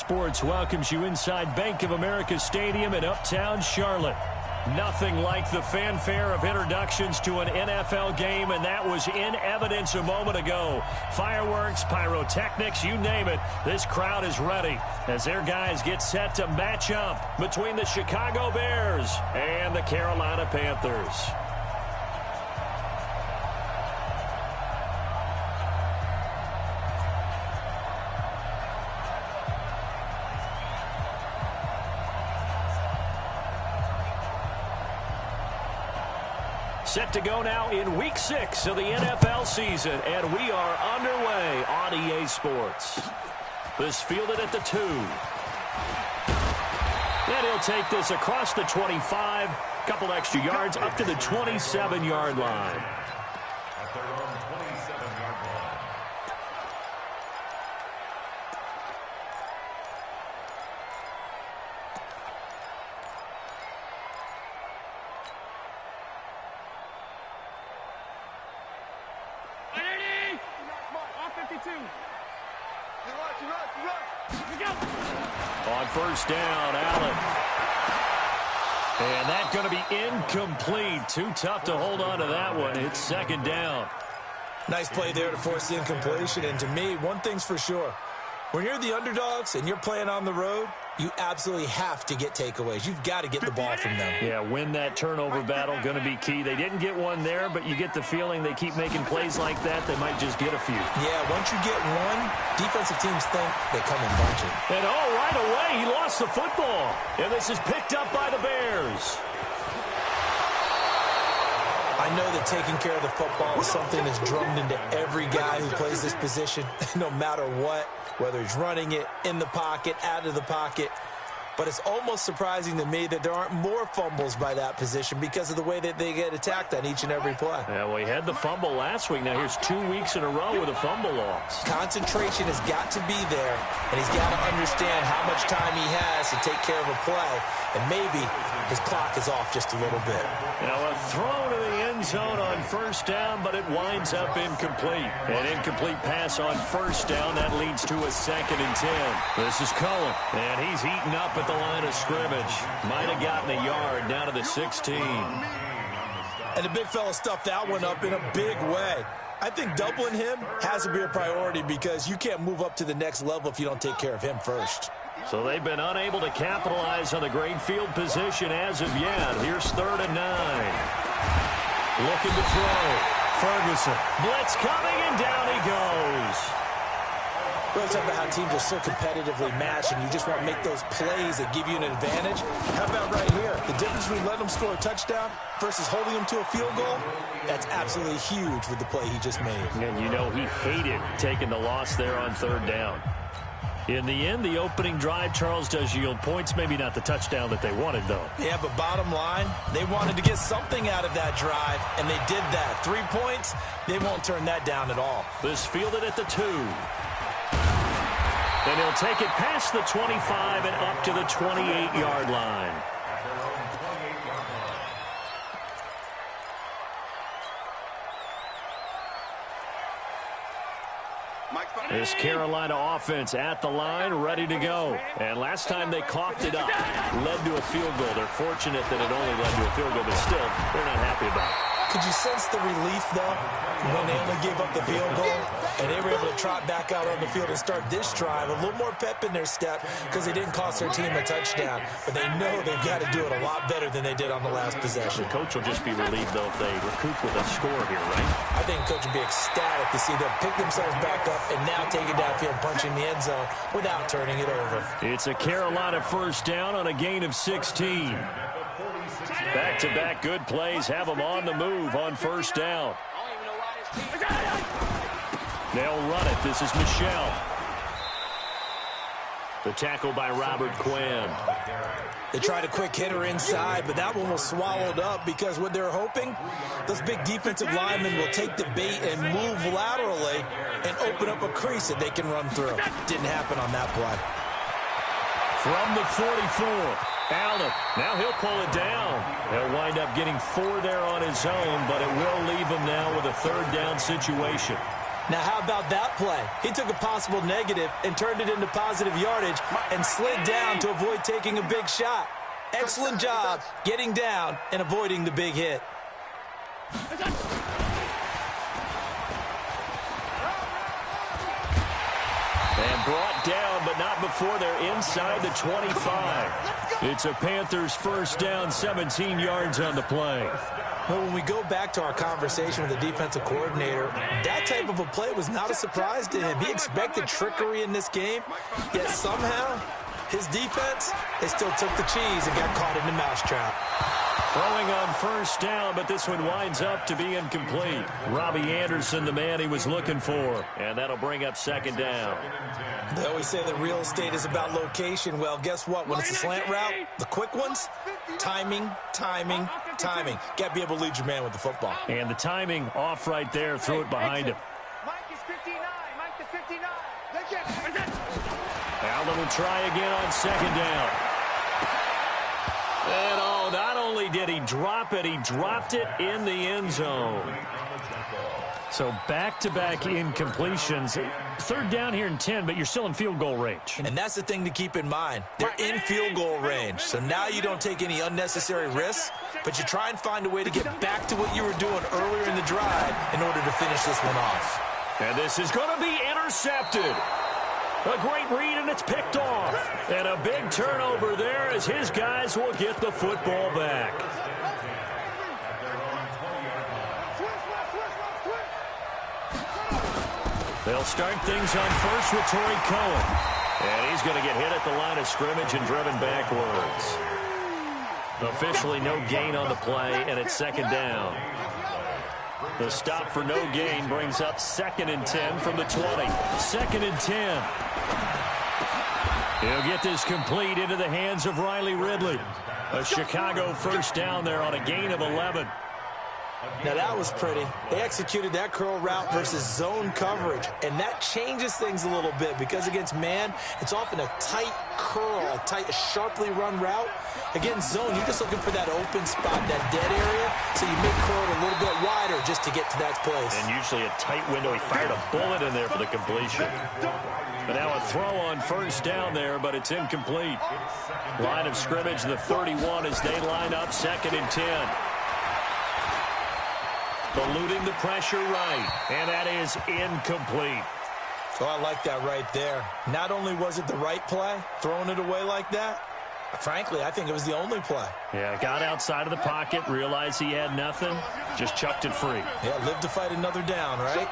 Sports welcomes you inside Bank of America Stadium in Uptown Charlotte. Nothing like the fanfare of introductions to an NFL game, and that was in evidence a moment ago. Fireworks, pyrotechnics, you name it, this crowd is ready as their guys get set to match up between the Chicago Bears and the Carolina Panthers. Set to go now in Week 6 of the NFL season, and we are underway on EA Sports. This fielded at the 2. And he'll take this across the 25, couple extra yards up to the 27-yard line. On first down, Allen. And that's going to be incomplete. Too tough to hold on to that one. It's second down. Nice play there to force the incompletion. And to me, one thing's for sure. When you're the underdogs and you're playing on the road, you absolutely have to get takeaways. You've got to get the ball from them. Yeah, win that turnover battle, going to be key. They didn't get one there, but you get the feeling they keep making plays like that, they might just get a few. Yeah, once you get one, defensive teams think they come in bunches. And right away, he lost the football. And this is picked up by the Bears. I know that taking care of the football is something that's drummed into every guy who plays this position, no matter what, whether he's running it, in the pocket, out of the pocket. But it's almost surprising to me that there aren't more fumbles by that position because of the way that they get attacked on each and every play. Yeah, well, he had the fumble last week. Now here's 2 weeks in a row with a fumble loss. Concentration has got to be there, and he's got to understand how much time he has to take care of a play, and maybe his clock is off just a little bit. Now a throw to the end zone on first down, but it winds up incomplete. An incomplete pass on first down. That leads to a 2nd and 10. This is Cohen, and he's eaten up at the line of scrimmage. Might have gotten a yard down to the 16. And the big fella stuffed that one up in a big way. I think doubling him has to be a priority because you can't move up to the next level if you don't take care of him first. So they've been unable to capitalize on the great field position as of yet. Here's 3rd and 9. Looking to throw. Ferguson. Blitz coming, and down he goes. We're talking about how teams are so competitively matched, and you just want to make those plays that give you an advantage. How about right here? The difference between letting them score a touchdown versus holding them to a field goal, that's absolutely huge with the play he just made. And you know he hated taking the loss there on 3rd down. In the end, the opening drive, Charles, does yield points. Maybe not the touchdown that they wanted, though. Yeah, but bottom line, they wanted to get something out of that drive, and they did that. 3 points, they won't turn that down at all. This fielded at the 2. And he'll take it past the 25 and up to the 28-yard line. This Carolina offense at the line, ready to go. And last time they coughed it up, led to a field goal. They're fortunate that it only led to a field goal, but still, they're not happy about it. Could you sense the relief, though, when they only gave up the field goal and they were able to trot back out on the field and start this drive? A little more pep in their step because they didn't cost their team a touchdown, but they know they've got to do it a lot better than they did on the last possession. The coach will just be relieved, though, if they recoup with a score here, right? I think the coach will be ecstatic to see them pick themselves back up and now take it downfield, punching the end zone without turning it over. It's a Carolina first down on a gain of 16. Back-to-back good plays have them on the move on first down. They'll run it. This is Michel. The tackle by Robert Quinn. They tried a quick hitter inside, but that one was swallowed up because what they're hoping, those big defensive linemen will take the bait and move laterally and open up a crease that they can run through. Didn't happen on that play. From the 44, Allen. Now he'll pull it down. He'll wind up getting 4 there on his own, but it will leave him now with a 3rd down situation. Now, how about that play? He took a possible negative and turned it into positive yardage and slid down to avoid taking a big shot. Excellent job getting down and avoiding the big hit. And brought down, but not before they're inside the 25. It's a Panthers first down, 17 yards on the play. Well, when we go back to our conversation with the defensive coordinator, that type of a play was not a surprise to him. He expected trickery in this game, yet somehow his defense, they still took the cheese and got caught in the mousetrap. Throwing on first down, but this one winds up to be incomplete. Robbie Anderson, the man he was looking for, and that'll bring up second down. They always say that real estate is about location. Well, guess what? When it's a slant route, the quick ones, timing, timing, timing. Got to be able to lead your man with the football. And the timing off right there. Threw it behind him. Mike is 59. Mike is 59. Allen will try again on second down. And not only did he drop it, he dropped it in the end zone. So back-to-back incompletions. Third down here in 10, but you're still in field goal range. And that's the thing to keep in mind. They're in field goal range. So now you don't take any unnecessary risks, but you try and find a way to get back to what you were doing earlier in the drive in order to finish this one off. And this is going to be intercepted. A great read, and it's picked off. And a big turnover there as his guys will get the football back. They'll start things on first with Torrey Cohen. And he's going to get hit at the line of scrimmage and driven backwards. Officially no gain on the play, and it's second down. The stop for no gain brings up 2nd and 10 from the 20. 2nd and 10. He'll get this complete into the hands of Riley Ridley. A Chicago first down there on a gain of 11. Now that was pretty. They executed that curl route versus zone coverage, and that changes things a little bit because against man, it's often a tight curl, a tight, sharply run route. Against zone, you're just looking for that open spot, that dead area, so you make curl a little bit wider just to get to that place. And usually a tight window. He fired a bullet in there for the completion. But now a throw on first down there, but it's incomplete. Line of scrimmage, the 31 as they line up 2nd and 10. Eluding the pressure right, and that is incomplete. So I like that right there. Not only was it the right play, throwing it away like that, frankly, I think it was the only play. Yeah, got outside of the pocket, realized he had nothing, just chucked it free. Yeah, live to fight another down, right?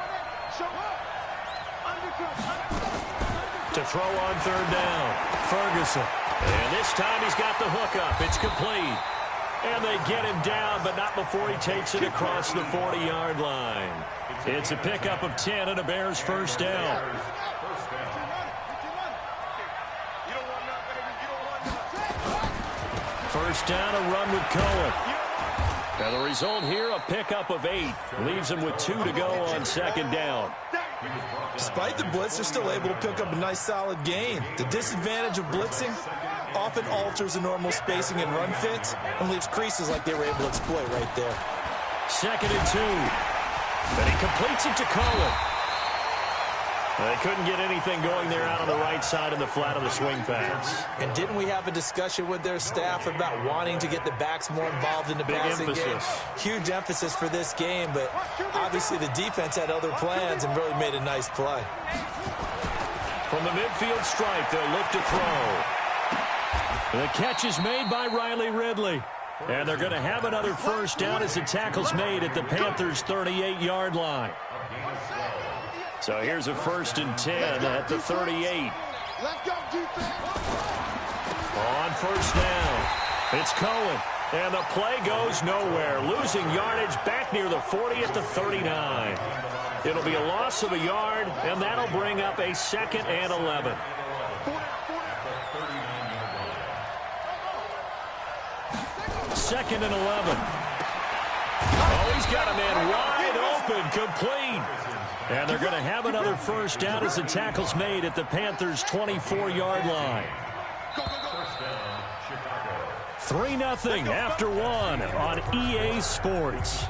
To throw on third down, Ferguson. And this time he's got the hook up. It's complete. And they get him down, but not before he takes it across the 40-yard line. It's a pickup of 10 and a Bears first down. First down, a run with Cohen. And the result here, a pickup of 8. Leaves him with 2 to go on second down. Despite the blitz, they're still able to pick up a nice, solid gain. The disadvantage of blitzing often alters the normal spacing and run fits and leaves creases like they were able to exploit right there. 2nd and 2. And he completes it to Cohen. They couldn't get anything going there out on the right side of the flat of the swing pass. And didn't we have a discussion with their staff about wanting to get the backs more involved in the passing game? Huge emphasis for this game, but obviously the defense had other plans and really made a nice play. From the midfield stripe, they'll look to throw. The catch is made by Riley Ridley. And they're going to have another first down as the tackle's made at the Panthers' 38-yard line. So here's a 1st and 10 at the 38. On first down, it's Cohen. And the play goes nowhere. Losing yardage back near the 40 at the 39. It'll be a loss of a yard, and that'll bring up a 2nd and 11. Second and 11. Oh, he's got a man wide open, complete. And they're going to have another first down as the tackle's made at the Panthers' 24-yard line. 3-0 after 1 on EA Sports.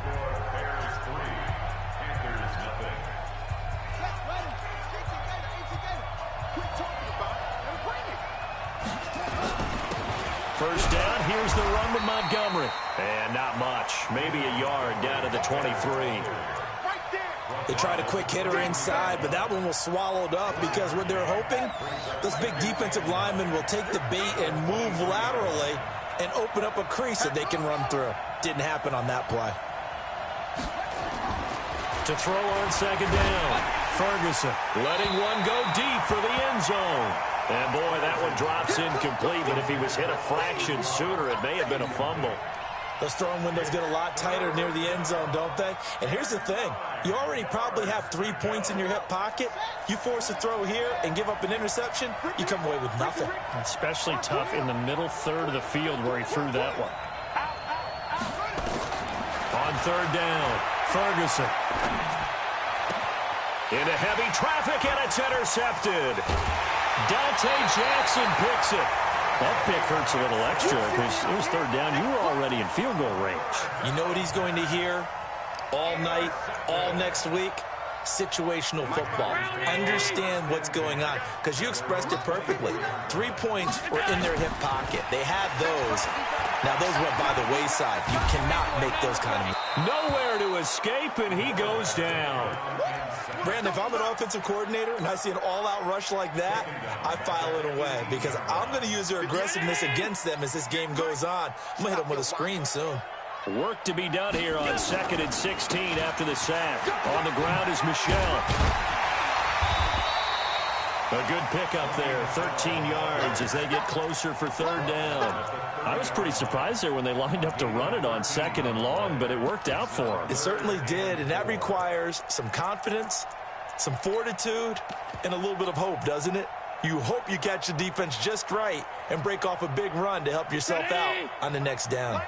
First down, here's the run with Montgomery. And not much, maybe a yard down to the 23. They tried a quick hitter inside, but that one was swallowed up because what they're hoping, those big defensive linemen will take the bait and move laterally and open up a crease that they can run through. Didn't happen on that play. To throw on second down, Ferguson letting one go deep for the end zone. And boy, that one drops incomplete, but if he was hit a fraction sooner, it may have been a fumble. Those throwing windows get a lot tighter near the end zone, don't they? And here's the thing. You already probably have 3 points in your hip pocket. You force a throw here and give up an interception, you come away with nothing. Especially tough in the middle third of the field where he threw that one. On third down, Ferguson. Into heavy traffic, and it's intercepted. Dante Jackson picks it. That pick hurts a little extra because it was third down. You were already in field goal range. You know what he's going to hear all night, all next week? Situational football. Understand what's going on, because you expressed it perfectly. 3 points were in their hip pocket. They had those. Now, those went by the wayside. You cannot make those kind of moves. Nowhere to escape, and he goes down. Brandon, if I'm an offensive coordinator and I see an all-out rush like that, I file it away because I'm going to use their aggressiveness against them as this game goes on. I'm going to hit them with a screen soon. Work to be done here on 2nd and 16 after the sack. On the ground is Michel. A good pickup there, 13 yards as they get closer for third down. I was pretty surprised there when they lined up to run it on 2nd and long, but it worked out for them. It certainly did, and that requires some confidence, some fortitude, and a little bit of hope, doesn't it? You hope you catch the defense just right and break off a big run to help yourself out on the next down.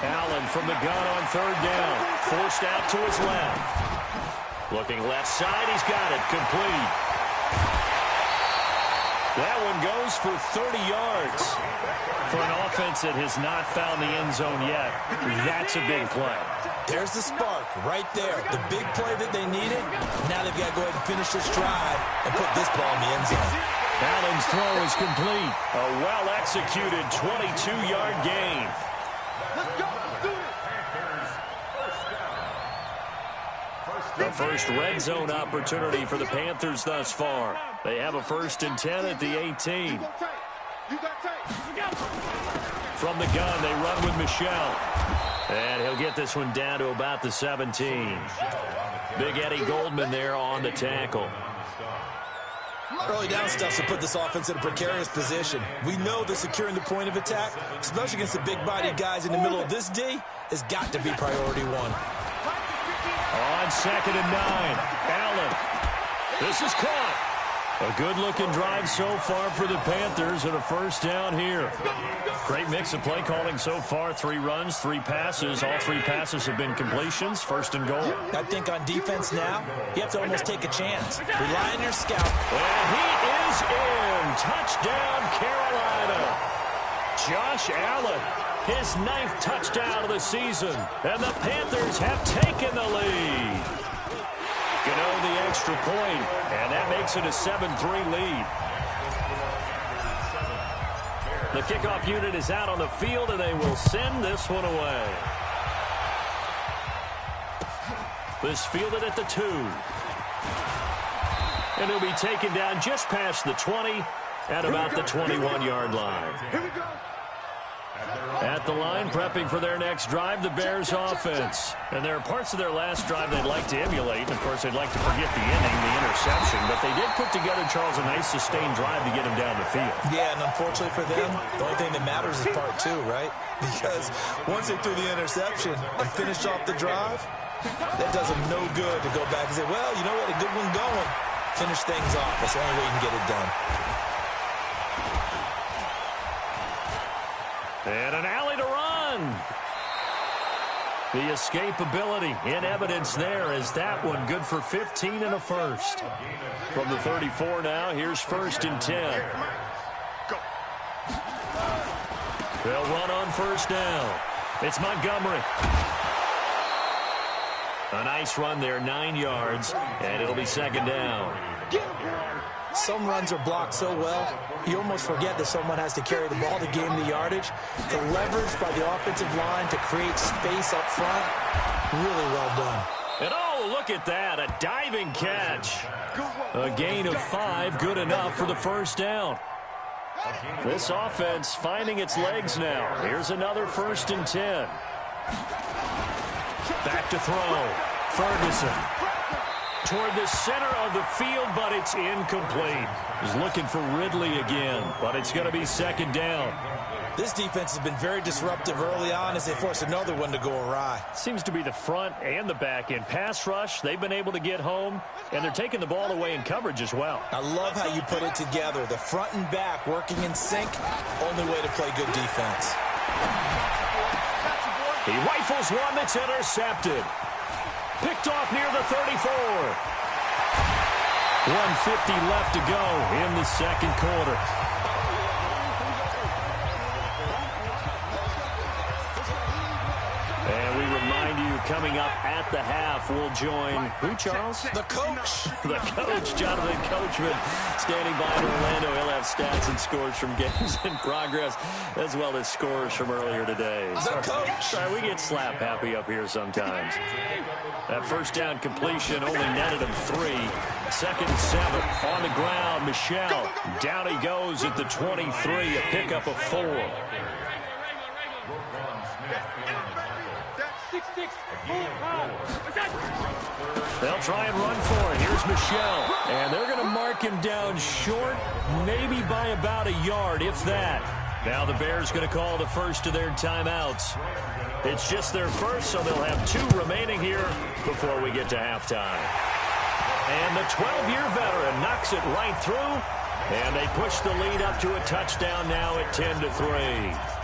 Allen from the gun on third down. Forced out to his left. Looking left side, he's got it. Complete. That one goes for 30 yards. For an offense that has not found the end zone yet, that's a big play. There's the spark right there. The big play that they needed. Now they've got to go ahead and finish this drive and put this ball in the end zone. Allen's throw is complete. A well-executed 22-yard gain. The first red zone opportunity for the Panthers thus far. They have a 1st and 10 at the 18. From the gun, they run with Michel. And he'll get this one down to about the 17. Big Eddie Goldman there on the tackle. Early down stuff to put this offense in a precarious position. We know that securing the point of attack, especially against the big-bodied guys in the middle of this D, has got to be priority one. On 2nd and 9, Allen. This is caught. A good-looking drive so far for the Panthers and a first down here. Great mix of play calling so far. 3 runs, 3 passes. All 3 passes have been completions. 1st and goal. I think on defense now, you have to almost take a chance. Rely on your scout. And he is in. Touchdown, Carolina. Josh Allen, his 9th touchdown of the season. And the Panthers have taken the lead. Gano the extra point, and that makes it a 7-3 lead. The kickoff unit is out on the field, and they will send this one away. This fielded at the 2. And it'll be taken down just past the 20 at about the 21-yard line. Here we go. At the line, prepping for their next drive, the Bears offense. And there are parts of their last drive they'd like to emulate. And, of course, they'd like to forget the inning, the interception. But they did put together, Charles, a nice sustained drive to get him down the field. Yeah, and unfortunately for them, the only thing that matters is part 2, right? Because once they threw the interception and finished off the drive, that does them no good to go back and say, well, you know what, a good one going. Finish things off. That's the only way you can get it done. And an alley to run. The escapability in evidence there as that one good for 15 and a first. From the 34 now, here's 1st and 10. They'll run on 1st down. It's Montgomery. A nice run there, 9 yards, and it'll be 2nd down. Some runs are blocked so well, you almost forget that someone has to carry the ball to gain the yardage. The leverage by the offensive line to create space up front, really well done. And oh, look at that, a diving catch. A gain of 5, good enough for the first down. This offense finding its legs now. Here's another 1st and 10. Back to throw. Ferguson. Toward the center of the field, but it's incomplete. He's looking for Ridley again, but it's going to be 2nd down. This defense has been very disruptive early on as they force another one to go awry. Seems to be the front and the back end. Pass rush, they've been able to get home, and they're taking the ball away in coverage as well. I love how you put it together. The front and back working in sync, only way to play good defense. He rifles one that's intercepted. Picked off near the 34. 1:50 left to go in the 2nd quarter. And we remind you, coming up at the half, we'll join who, Charles? The coach. The coach, Jonathan Coachman, standing by in Orlando. He'll have stats and scores from games in progress, as well as scores from earlier today. The coach. Sorry, we get slap happy up here sometimes. That 1st down completion only netted him 3. 2nd and 7 on the ground. Michel, down he goes at the 23, a pickup of 4. They'll try and run for it. Here's Michel. And they're going to mark him down short, maybe by about a yard, if that. Now the Bears going to call the first of their timeouts. It's just their first, so they'll have 2 remaining here before we get to halftime. And the 12-year veteran knocks it right through, and they push the lead up to a touchdown now at 10-3.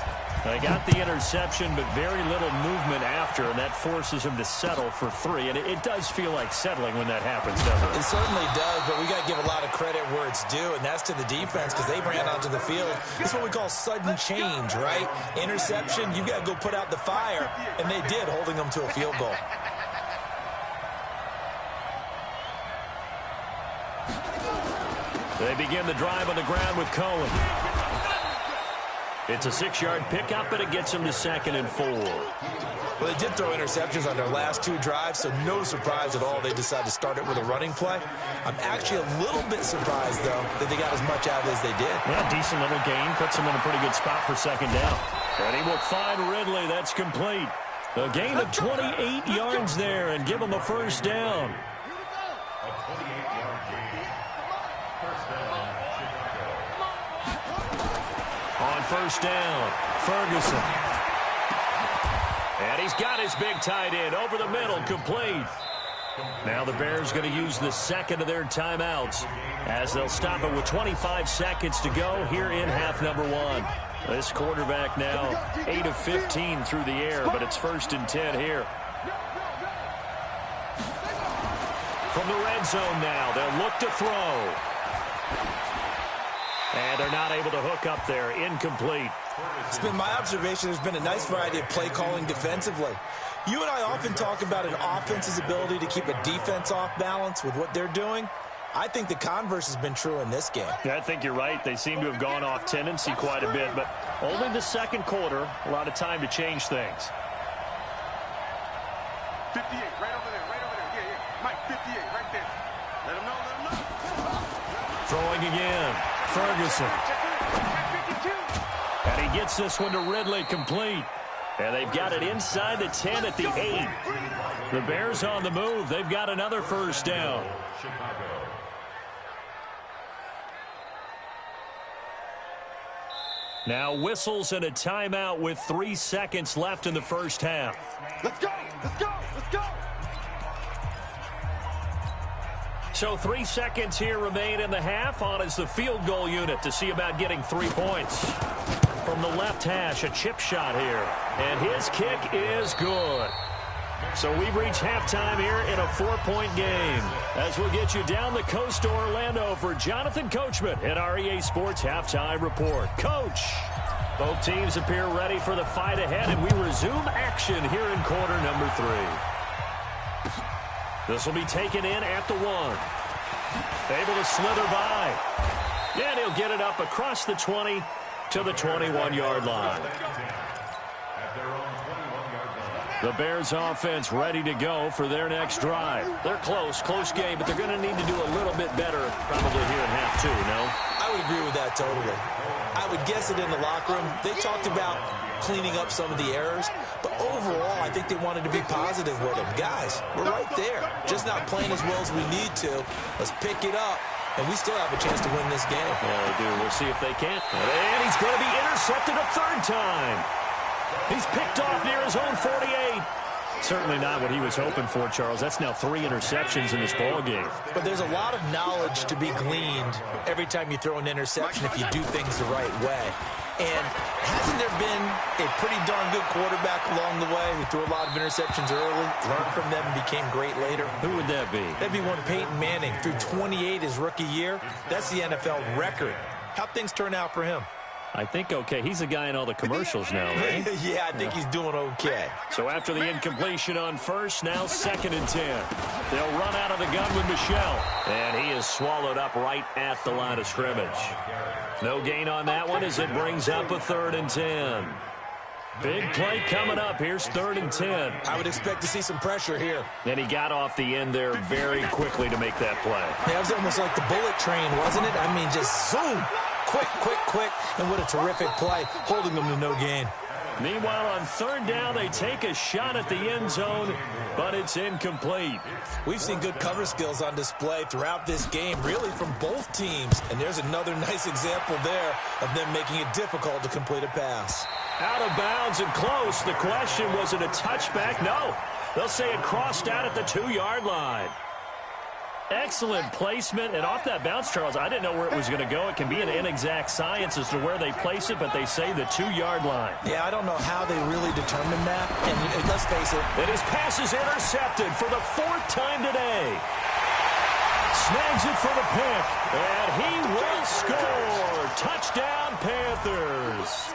They got the interception, but very little movement after, and that forces him to settle for 3. And it does feel like settling when that happens, doesn't it? It certainly does, but we got to give a lot of credit where it's due, and that's to the defense because they ran onto the field. It's what we call sudden change, right? Interception, you got to go put out the fire, and they did, holding them to a field goal. They begin the drive on the ground with Cohen. It's a 6-yard pickup, and it gets them to 2nd and 4. Well, they did throw interceptions on their last 2 drives, so no surprise at all they decided to start it with a running play. I'm actually a little bit surprised, though, that they got as much out of it as they did. Yeah, decent little gain. Puts them in a pretty good spot for 2nd down. And he will find Ridley. That's complete. A gain of 28 yards there and give them a 1st down. On 1st down, Ferguson. And he's got his big tight end over the middle, complete. Now the Bears going to use the 2nd of their timeouts as they'll stop it with 25 seconds to go here in half number 1. This quarterback now 8 of 15 through the air, but it's 1st and 10 here. From the red zone now, they'll look to throw. And they're not able to hook up there. Incomplete. It's been my observation there's been a nice variety of play calling defensively. You and I often talk about an offense's ability to keep a defense off balance with what they're doing. I think the converse has been true in this game. Yeah, I think you're right. They seem to have gone off tendency quite a bit, but only the 2nd quarter. A lot of time to change things. 58, right over there, right over there. Yeah. Mike, 58, right there. Let him know, let him know. Throwing again. Ferguson. And he gets this one to Ridley, complete. And they've got it inside the 10 at the 8. The Bears on the move. They've got another 1st down. Now whistles and a timeout with 3 seconds left in the 1st half. Let's go, let's go, let's go. So 3 seconds here remain in the half. On is the field goal unit to see about getting 3 points. From the left hash, a chip shot here. And his kick is good. So we've reached halftime here in a 4-point game. As we'll get you down the coast to Orlando for Jonathan Coachman at our EA Sports Halftime Report. Coach, both teams appear ready for the fight ahead, and we resume action here in quarter number 3. This will be taken in at the 1. Able to slither by. And he'll get it up across the 20 to the 21-yard line. The Bears offense ready to go for their next drive. They're close game, but they're going to need to do a little bit better probably here in half two, no? I would agree with that totally. I would guess it in the locker room. They talked about cleaning up some of the errors, but overall, I think they wanted to be positive with them. Guys, we're right there. Just not playing as well as we need to. Let's pick it up, and we still have a chance to win this game. Yeah, they do. We'll see if they can. And he's going to be intercepted a third time. He's picked off near his own 48. Certainly not what he was hoping for, Charles. That's now 3 interceptions in this ball game. But there's a lot of knowledge to be gleaned every time you throw an interception if you do things the right way. And hasn't there been a pretty darn good quarterback along the way who threw a lot of interceptions early, learned from them, and became great later? Who would that be? That'd be one Peyton Manning. Threw 28 his rookie year. That's the NFL record. How'd things turn out for him? I think okay. He's a guy in all the commercials now, right? Yeah, I think he's doing okay. So after the incompletion on first, now 2nd and 10. They'll run out of the gun with Michel. And he is swallowed up right at the line of scrimmage. No gain on that one as it brings up a 3rd and 10. Big play coming up. Here's 3rd and 10. I would expect to see some pressure here. And he got off the end there very quickly to make that play. Yeah, it was almost like the bullet train, wasn't it? I mean, just zoom. Quick, and what a terrific play, holding them to no gain. Meanwhile, on 3rd down, they take a shot at the end zone, but it's incomplete. We've seen good cover skills on display throughout this game, really from both teams. And there's another nice example there of them making it difficult to complete a pass. Out of bounds and close. The question, was it a touchback? No. They'll say it crossed out at the 2-yard line. Excellent placement, and off that bounce, Charles, I didn't know where it was going to go. It can be an inexact science as to where they place it, but they say the 2-yard line. Yeah, I don't know how they really determined that, and let's face it. And his pass is intercepted for the 4th time today. Snags it for the pick, and he will score. Touchdown, Panthers.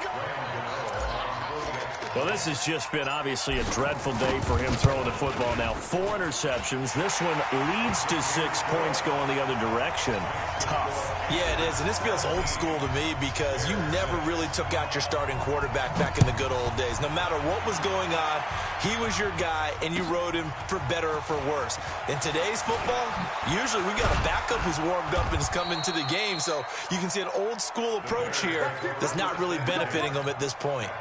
Well, this has just been obviously a dreadful day for him throwing the football. Now 4 interceptions. This one leads to 6 points going the other direction. Tough. Yeah, it is, and this feels old school to me because you never really took out your starting quarterback back in the good old days. No matter what was going on, he was your guy, and you rode him for better or for worse. In today's football, usually we got a backup who's warmed up and is coming to the game, so you can see an old school approach here that's not really benefiting them at this point.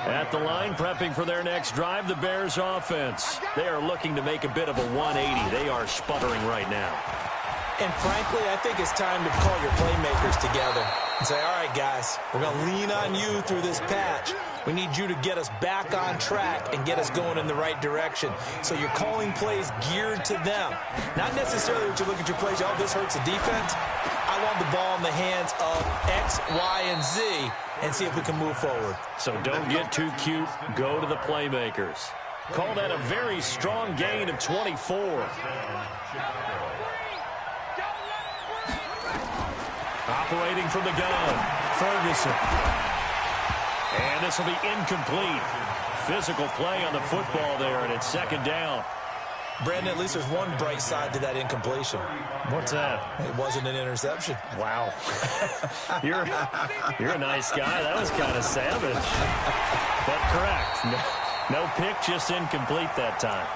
At the line, prepping for their next drive, the Bears offense. They are looking to make a bit of a 180. They are sputtering right now. And frankly, I think it's time to call your playmakers together and say, all right, guys, we're going to lean on you through this patch. We need you to get us back on track and get us going in the right direction. So you're calling plays geared to them. Not necessarily that you look at your plays, oh, this hurts the defense. I want the ball in the hands of X, Y, and Z and see if we can move forward. So don't get too cute. Go to the playmakers. Call that a very strong gain of 24. Operating from the gun, Ferguson. And this will be incomplete. Physical play on the football there, and it's 2nd down. Brandon, at least there's one bright side to that incompletion. What's that? It wasn't an interception. Wow. You're a nice guy. That was kind of savage. But correct. No pick, just incomplete that time.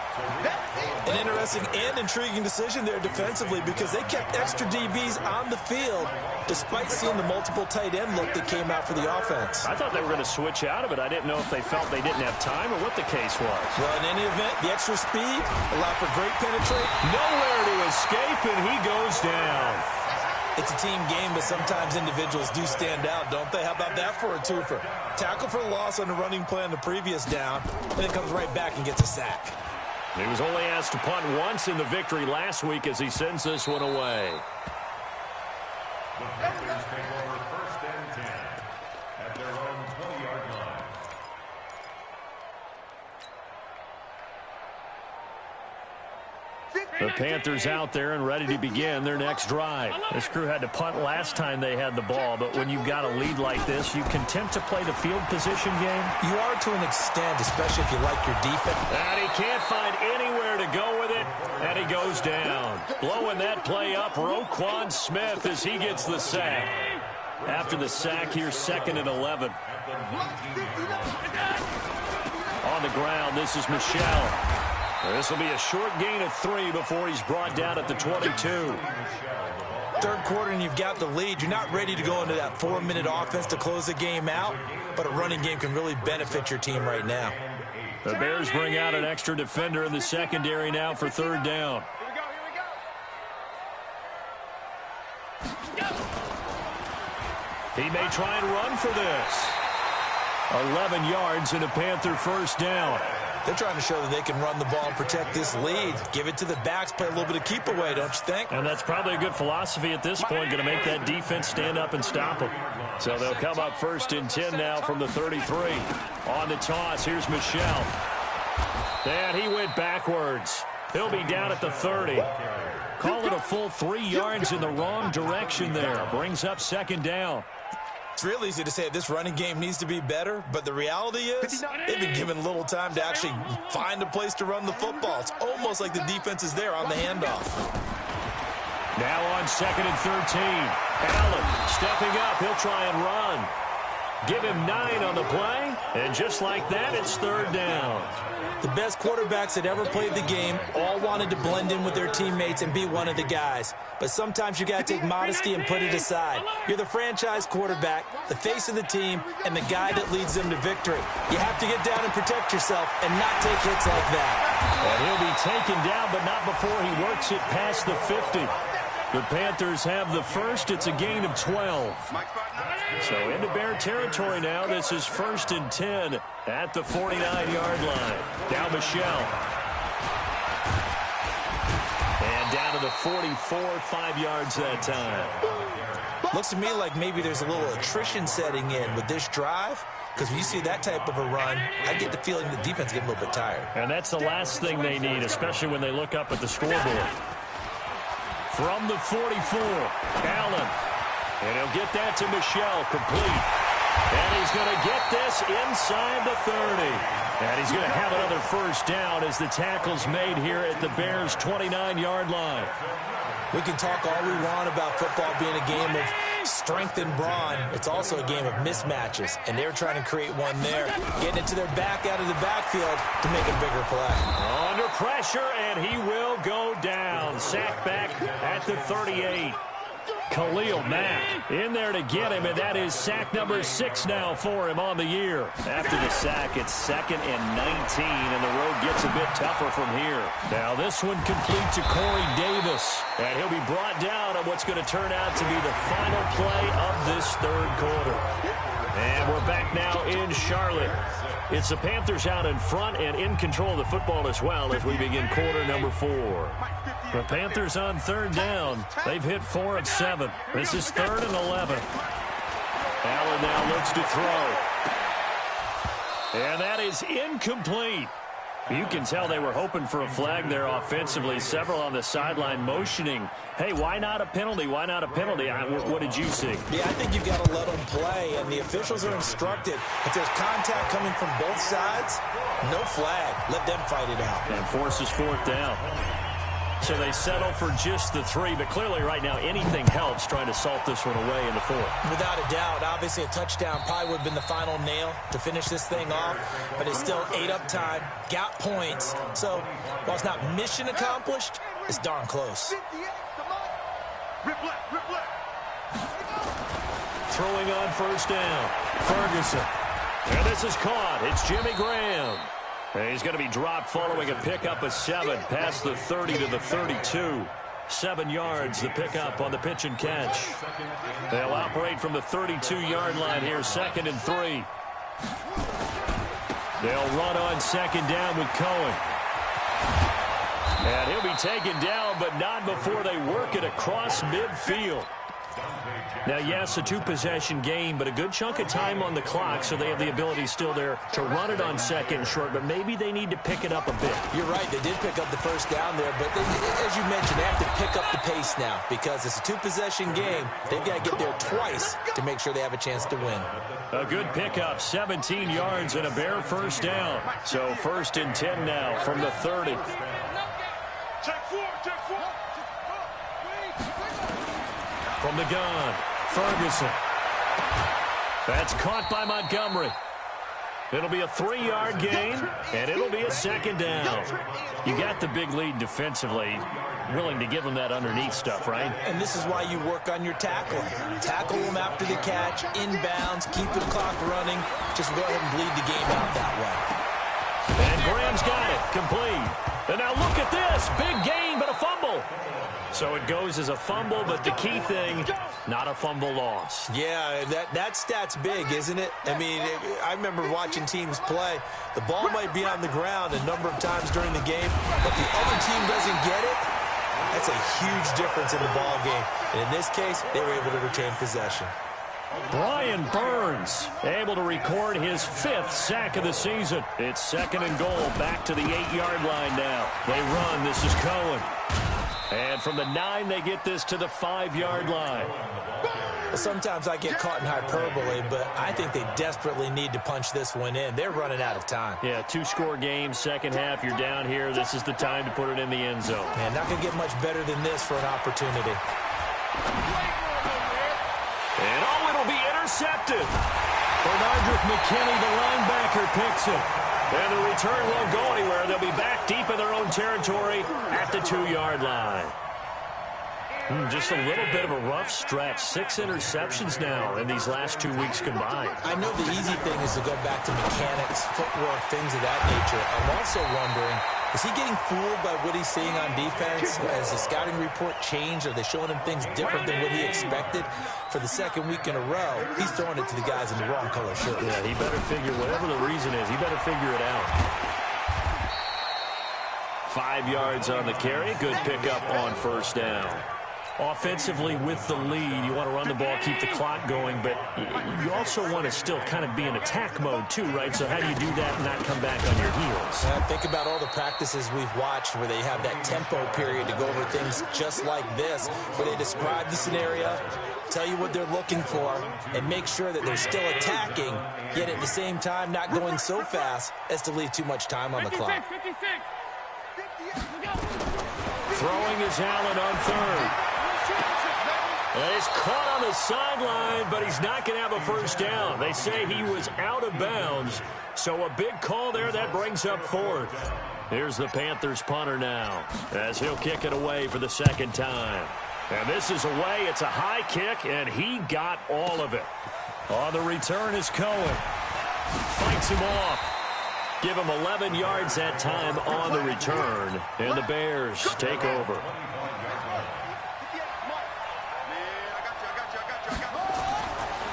An interesting and intriguing decision there defensively because they kept extra DBs on the field despite seeing the multiple tight end look that came out for the offense. I thought they were going to switch out of it. I didn't know if they felt they didn't have time or what the case was. Well, in any event, the extra speed allowed for great penetration. Nowhere to escape, and he goes down. It's a team game, but sometimes individuals do stand out, don't they? How about that for a twofer? Tackle for loss on the running play on the previous down, and then comes right back and gets a sack. He was only asked to punt once in the victory last week as he sends this one away. The Panthers take over 1st and 10 at their own 20-yard line. The Panthers out there and ready to begin their next drive. This crew had to punt last time they had the ball, but when you've got a lead like this, you content to play the field position game? You are to an extent, especially if you like your defense. And he can't find anywhere to go with it, and he goes down. Blowing that play up, Roquan Smith as he gets the sack. After the sack, here's 2nd and 11. On the ground, this is Michel. This will be a short gain of 3 before he's brought down at the 22. Third quarter and you've got the lead. You're not ready to go into that 4-minute offense to close the game out, but a running game can really benefit your team right now. The Bears bring out an extra defender in the secondary now for 3rd down. He may try and run for this. 11 yards and a Panther 1st down. They're trying to show that they can run the ball and protect this lead. Give it to the backs, play a little bit of keep away, don't you think? And that's probably a good philosophy at this point, going to make that defense stand up and stop them. So they'll come up 1st and 10 now from the 33. On the toss, here's Michel. And he went backwards. He'll be down at the 30. Call it a full 3 yards in the wrong direction there. Brings up 2nd down. It's real easy to say this running game needs to be better, but the reality is they've been given little time to actually find a place to run the football. It's almost like the defense is there on the handoff. Now on 2nd and 13. Allen stepping up. He'll try and run. Give him 9 on the play, and just like that, it's 3rd down. The best quarterbacks that ever played the game all wanted to blend in with their teammates and be one of the guys. But sometimes you got to take modesty and put it aside. You're the franchise quarterback, the face of the team, and the guy that leads them to victory. You have to get down and protect yourself and not take hits like that. And he'll be taken down, but not before he works it past the 50. The Panthers have the first. It's a gain of 12. So into Bear territory now. This is 1st and 10 at the 49-yard line. Now Michel. And down to the 44, 5 yards that time. Looks to me like maybe there's a little attrition setting in with this drive. Because when you see that type of a run, I get the feeling the defense is getting a little bit tired. And that's the last thing they need, especially when they look up at the scoreboard. From the 44, Allen. And he'll get that to Michel, complete. And he's going to get this inside the 30. And he's going to have another 1st down as the tackle's made here at the Bears' 29-yard line. We can talk all we want about football being a game of strength and brawn. It's also a game of mismatches, and they're trying to create one there, getting it to their back out of the backfield to make a bigger play. Under pressure, and he will go down. Sack back at the 38. Khalil Mack in there to get him, and that is sack number 6 now for him on the year. After the sack, it's 2nd and 19, and the road gets a bit tougher from here. Now this one complete to Corey Davis, and he'll be brought down on what's going to turn out to be the final play of this 3rd quarter. And we're back now in Charlotte. It's the Panthers out in front and in control of the football as well as we begin quarter number 4. The Panthers on 3rd down. They've hit 4 of 7. This is 3rd and 11. Allen now looks to throw. And that is incomplete. You can tell they were hoping for a flag there offensively. Several on the sideline motioning, hey, why not a penalty? Why not a penalty? What did you see? Yeah, I think you've got to let them play, and the officials are instructed. If there's contact coming from both sides, no flag. Let them fight it out. And forces 4th down. So they settle for just the 3, but clearly right now anything helps trying to salt this one away in the 4th. Without a doubt, obviously a touchdown probably would have been the final nail to finish this thing off, but it's still 8 up time, got points. So while it's not mission accomplished, it's darn close. Throwing on 1st down, Ferguson. And this is caught. It's Jimmy Graham. And he's going to be dropped following a pickup of 7 past the 30 to the 32. 7 yards, the pickup on the pitch and catch. They'll operate from the 32-yard line here, 2nd and 3. They'll run on 2nd down with Cohen. And he'll be taken down, but not before they work it across midfield. Now, yes, a 2-possession game, but a good chunk of time on the clock, so they have the ability still there to run it on 2nd and short, but maybe they need to pick it up a bit. You're right. They did pick up the 1st down there, but as you mentioned, they have to pick up the pace now because it's a 2-possession game. They've got to get there twice to make sure they have a chance to win. A good pickup, 17 yards and a Bear 1st down. So 1st and 10 now from the 30. Check four. From the gun, Ferguson. That's caught by Montgomery. It'll be a 3-yard gain, and it'll be a second down. You got the big lead defensively. Willing to give them that underneath stuff, right? And this is why you work on your tackling. Tackle them after the catch, inbounds, keep the clock running. Just go ahead and bleed the game out that way. And Graham's got it, complete. And now look at this, big gain, but a fumble. So it goes as a fumble, but the key thing, not a fumble loss. Yeah, that stat's big, isn't it? I mean, I remember watching teams play. The ball might be on the ground a number of times during the game, but the other team doesn't get it. That's a huge difference in the ball game. And in this case, they were able to retain possession. Brian Burns able to record his 5th sack of the season. It's 2nd and goal, back to the 8-yard line now. They run. This is Cohen. And from the 9, they get this to the 5-yard line. Sometimes I get caught in hyperbole, but I think they desperately need to punch this one in. They're running out of time. Yeah, 2-score game, second half, you're down here. This is the time to put it in the end zone. Man, not going to get much better than this for an opportunity. And it'll be intercepted. Bernardrick McKinney, the linebacker, picks it. And the return won't go anywhere. They'll be back deep in their own territory at the 2-yard line. Just a little bit of a rough stretch. 6 interceptions now in these last 2 weeks combined. I know the easy thing is to go back to mechanics, footwork, things of that nature. I'm also wondering, is he getting fooled by what he's seeing on defense? Has the scouting report changed? Are they showing him things different than what he expected? For the 2nd week in a row, he's throwing it to the guys in the wrong color shirt. Yeah, he better figure, whatever the reason is, he better figure it out. 5 yards on the carry. Good pickup on first down. Offensively with the lead, you want to run the ball, keep the clock going, but you also want to still kind of be in attack mode too, right? So how do you do that and not come back on your heels? Think about all the practices we've watched where they have that tempo period to go over things just like this, where they describe the scenario, tell you what they're looking for, and make sure that they're still attacking, yet at the same time not going so fast as to leave too much time on the clock. Throwing is Allen on 3rd. And he's caught on the sideline, but he's not going to have a first down. They say he was out of bounds, so a big call there. That brings up 4th. Here's the Panthers punter now, as he'll kick it away for the 2nd time. And this is away. It's a high kick, and he got all of it. On the return is Cohen. Fights him off. Give him 11 yards that time on the return, and the Bears take over.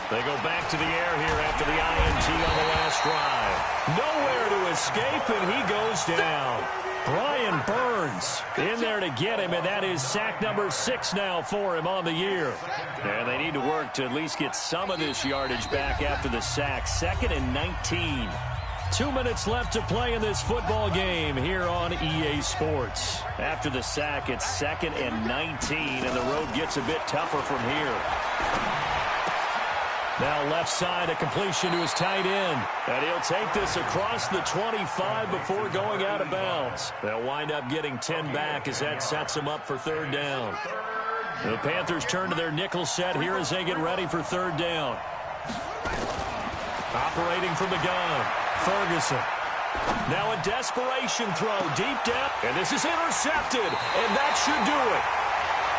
They go back to the air here after the INT on the last drive. Nowhere to escape, and he goes down. Brian Burns in there to get him, and that is sack number 6 now for him on the year. And they need to work to at least get some of this yardage back after the sack. 2nd and 19. 2 minutes left to play in this football game here on EA Sports. After the sack, it's 2nd and 19, and the road gets a bit tougher from here. Now left side, a completion to his tight end. And he'll take this across the 25 before going out of bounds. They'll wind up getting 10 back as that sets them up for 3rd down. The Panthers turn to their nickel set here as they get ready for 3rd down. Operating from the gun, Ferguson. Now a desperation throw deep down. And this is intercepted. And that should do it.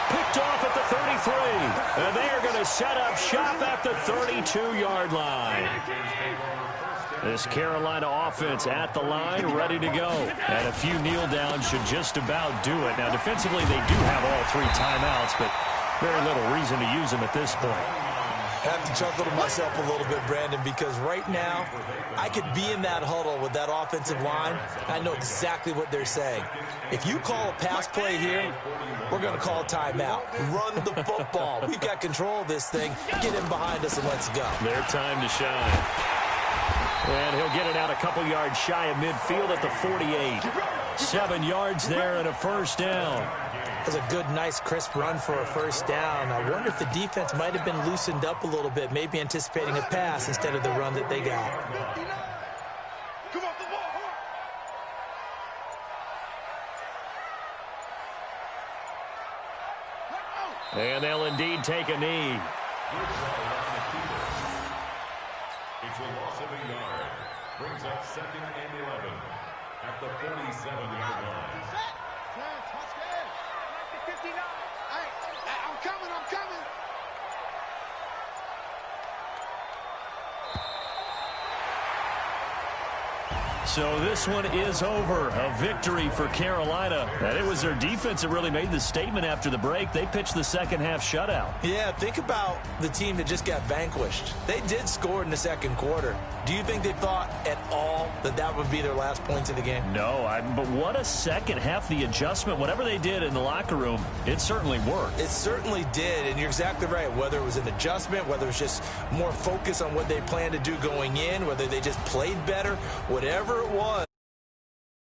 Picked off at the 33, and they are going to set up shop at the 32-yard line. This Carolina offense at the line, ready to go. And a few kneel downs should just about do it. Now, defensively, they do have all 3 timeouts, but very little reason to use them at this point. I have to chuckle to myself a little bit, Brandon, because right now I could be in that huddle with that offensive line. I know exactly what they're saying. If you call a pass play here, we're going to call a timeout. Run the football. We've got control of this thing. Get in behind us and let's go. Their time to shine. And he'll get it out a couple yards shy of midfield at the 48. 7 yards there and a first down. That was a good, nice, crisp run for a first down. I wonder if the defense might have been loosened up a little bit, maybe anticipating a pass instead of the run that they got. And they'll indeed take a knee. It's a loss of a yard. Brings up 2nd and 11 at the 47-yard line. Touchdown. 59. Hey, I'm coming. So this one is over. A victory for Carolina. And it was their defense that really made the statement after the break. They pitched the second half shutout. Yeah, think about the team that just got vanquished. They did score in the second quarter. Do you think they thought at all that that would be their last points of the game? No, but what a second half. The adjustment, whatever they did in the locker room, it certainly worked. It certainly did, and you're exactly right. Whether it was an adjustment, whether it was just more focus on what they planned to do going in, whether they just played better, whatever it was,